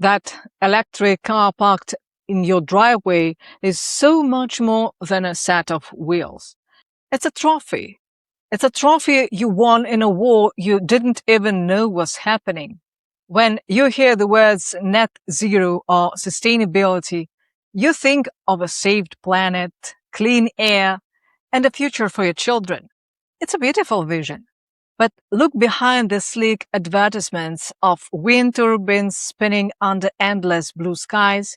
That electric car parked in your driveway is so much more than a set of wheels. It's a trophy. It's a trophy you won in a war you didn't even know was happening. When you hear the words net zero or sustainability, you think of a saved planet, clean air, and a future for your children. It's a beautiful vision. But look behind the sleek advertisements of wind turbines spinning under endless blue skies,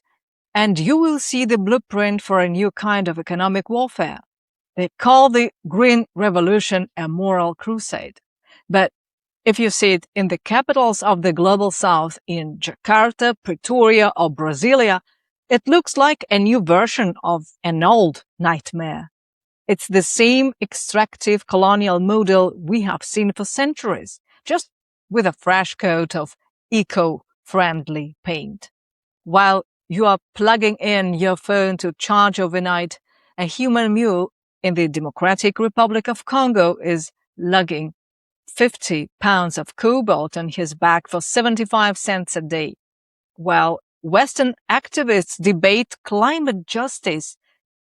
and you will see the blueprint for a new kind of economic warfare. They call the Green Revolution a moral crusade. But if you see it in the capitals of the Global South, in Jakarta, Pretoria, or Brasilia, it looks like a new version of an old nightmare. It's the same extractive colonial model we have seen for centuries, just with a fresh coat of eco-friendly paint. While you are plugging in your phone to charge overnight, a human mule in the Democratic Republic of Congo is lugging 50 pounds of cobalt on his back for 75 cents a day. While Western activists debate climate justice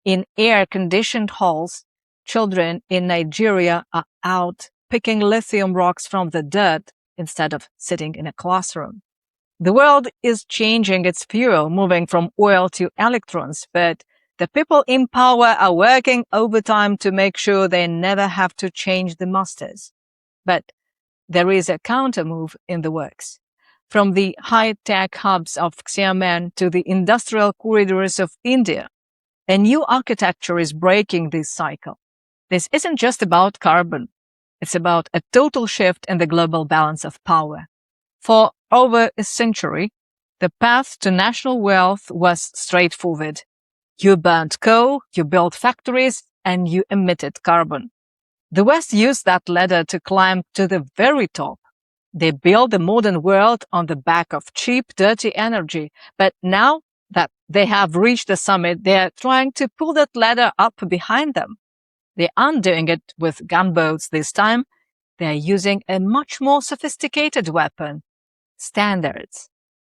in air-conditioned halls, children in Nigeria are out picking lithium rocks from the dirt instead of sitting in a classroom. The world is changing its fuel, moving from oil to electrons, but the people in power are working overtime to make sure they never have to change the masters. But there is a counter-move in the works. From the high-tech hubs of Xiamen to the industrial corridors of India, a new architecture is breaking this cycle. This isn't just about carbon. It's about a total shift in the global balance of power. For over a century, the path to national wealth was straightforward. You burned coal, you built factories, and you emitted carbon. The West used that ladder to climb to the very top. They built the modern world on the back of cheap, dirty energy. But now that they have reached the summit, they are trying to pull that ladder up behind them. They aren't doing it with gunboats this time. They are using a much more sophisticated weapon: standards.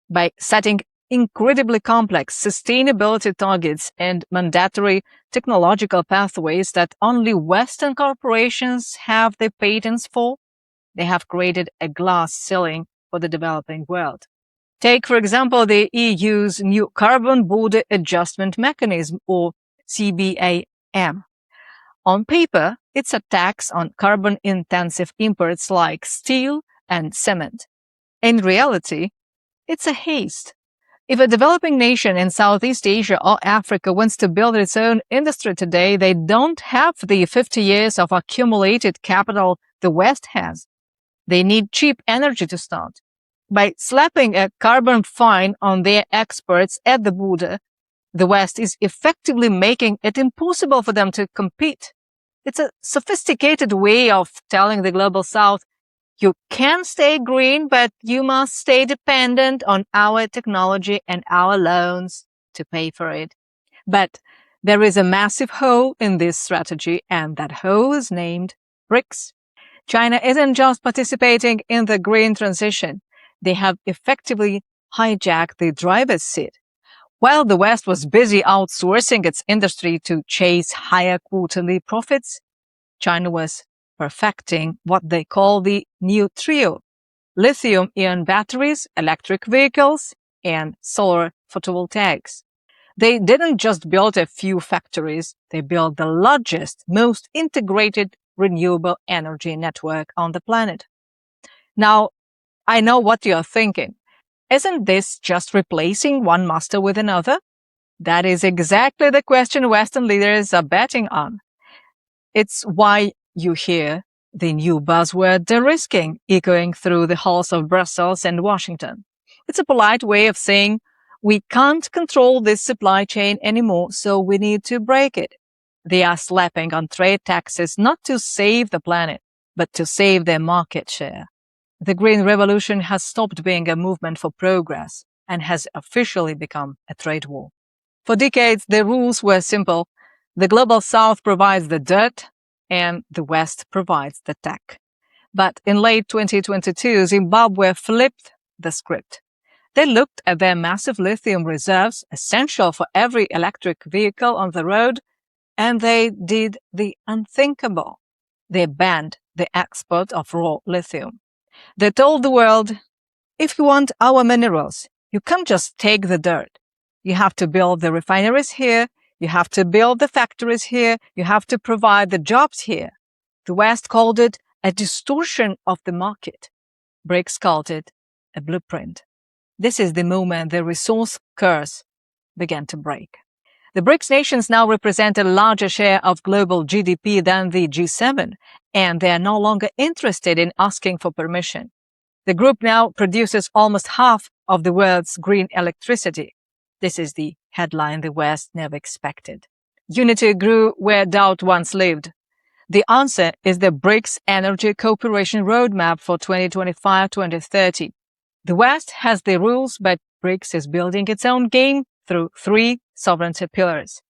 By setting incredibly complex sustainability targets and mandatory technological pathways that only Western corporations have the patents for, they have created a glass ceiling for the developing world. Take, for example, the EU's new Carbon Border Adjustment Mechanism, or CBAM. On paper, it's a tax on carbon-intensive imports like steel and cement. In reality, it's a haste. If a developing nation in Southeast Asia or Africa wants to build its own industry today, they don't have the 50 years of accumulated capital the West has. They need cheap energy to start. By slapping a carbon fine on their exports at the border, the West is effectively making it impossible for them to compete. It's a sophisticated way of telling the Global South, you can stay green, but you must stay dependent on our technology and our loans to pay for it. But there is a massive hole in this strategy, and that hole is named BRICS. China isn't just participating in the green transition. They have effectively hijacked the driver's seat. While the West was busy outsourcing its industry to chase higher quarterly profits, China was perfecting what they call the new trio: lithium-ion batteries, electric vehicles, and solar photovoltaics. They didn't just build a few factories, they built the largest, most integrated renewable energy network on the planet. Now, I know what you're thinking. Isn't this just replacing one master with another? That is exactly the question Western leaders are betting on. It's why you hear the new buzzword de-risking echoing through the halls of Brussels and Washington. It's a polite way of saying, we can't control this supply chain anymore, so we need to break it. They are slapping on trade taxes not to save the planet, but to save their market share. The Green Revolution has stopped being a movement for progress and has officially become a trade war. For decades, the rules were simple. The Global South provides the dirt and the West provides the tech. But in late 2022, Zimbabwe flipped the script. They looked at their massive lithium reserves, essential for every electric vehicle on the road, and they did the unthinkable. They banned the export of raw lithium. They told the world, if you want our minerals, you can't just take the dirt. You have to build the refineries here. You have to build the factories here. You have to provide the jobs here. The West called it a distortion of the market. BRICS called it a blueprint. This is the moment the resource curse began to break. The BRICS nations now represent a larger share of global GDP than the G7, and they are no longer interested in asking for permission. The group now produces almost half of the world's green electricity. This is the headline the West never expected. Unity grew where doubt once lived. The answer is the BRICS Energy Cooperation Roadmap for 2025-2030. The West has the rules, but BRICS is building its own game through 3 sovereignty pillars.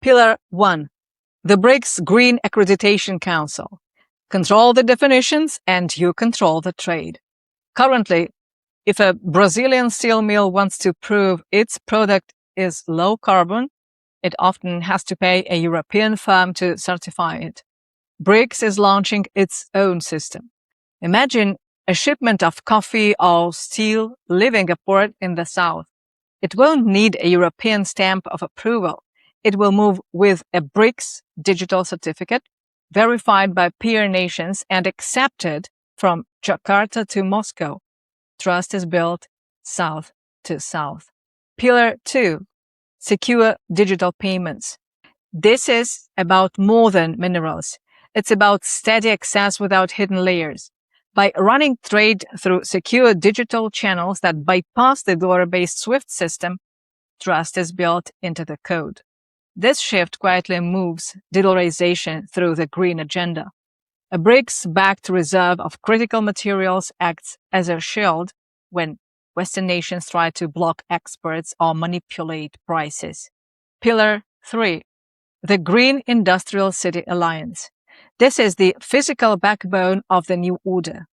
Pillar 1. The BRICS Green Accreditation Council. Control the definitions and you control the trade. Currently, if a Brazilian steel mill wants to prove its product is low carbon, it often has to pay a European firm to certify it. BRICS is launching its own system. Imagine a shipment of coffee or steel leaving a port in the south. It won't need a European stamp of approval. It will move with a BRICS digital certificate, verified by peer nations and accepted from Jakarta to Moscow. Trust is built south to south. Pillar 2. Secure digital payments. This is about more than minerals. It's about steady access without hidden layers. By running trade through secure digital channels that bypass the dollar-based SWIFT system, trust is built into the code. This shift quietly moves de-dollarization through the green agenda. A BRICS-backed reserve of critical materials acts as a shield when Western nations try to block exports or manipulate prices. Pillar 3. The Green Industrial City Alliance. This is the physical backbone of the new order.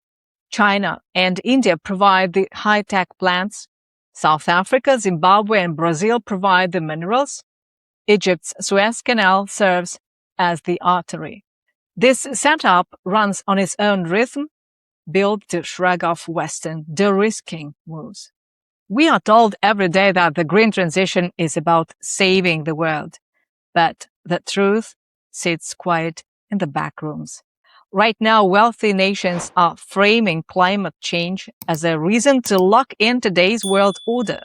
China and India provide the high-tech plants. South Africa, Zimbabwe, and Brazil provide the minerals. Egypt's Suez Canal serves as the artery. This setup runs on its own rhythm, built to shrug off Western de-risking moves. We are told every day that the green transition is about saving the world, but the truth sits quiet in the back rooms. Right now, wealthy nations are framing climate change as a reason to lock in today's world order,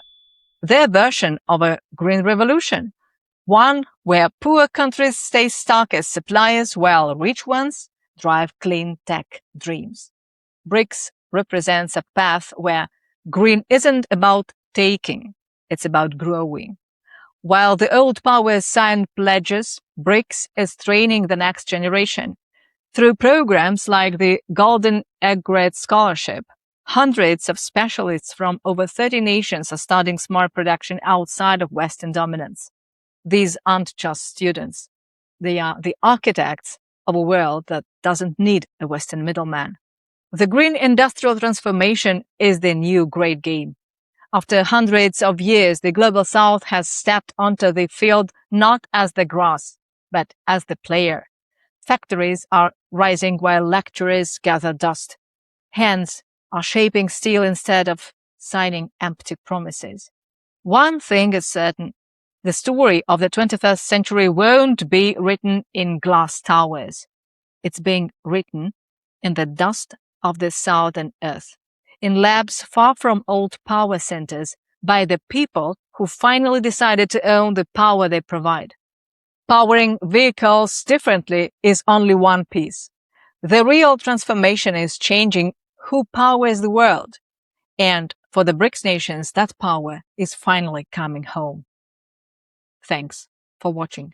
their version of a green revolution, one where poor countries stay stuck as suppliers while rich ones drive clean tech dreams. BRICS represents a path where green isn't about taking, it's about growing. While the old powers sign pledges, BRICS is training the next generation. Through programs like the Golden Egg Grade Scholarship, hundreds of specialists from over 30 nations are studying smart production outside of Western dominance. These aren't just students. They are the architects of a world that doesn't need a Western middleman. The green industrial transformation is the new great game. After hundreds of years, the Global South has stepped onto the field not as the grass, but as the player. Factories are rising while lecturers gather dust. Hands are shaping steel instead of signing empty promises. One thing is certain. The story of the 21st century won't be written in glass towers. It's being written in the dust of the southern earth, in labs far from old power centers, by the people who finally decided to own the power they provide. Powering vehicles differently is only one piece. The real transformation is changing who powers the world. And for the BRICS nations, that power is finally coming home. Thanks for watching.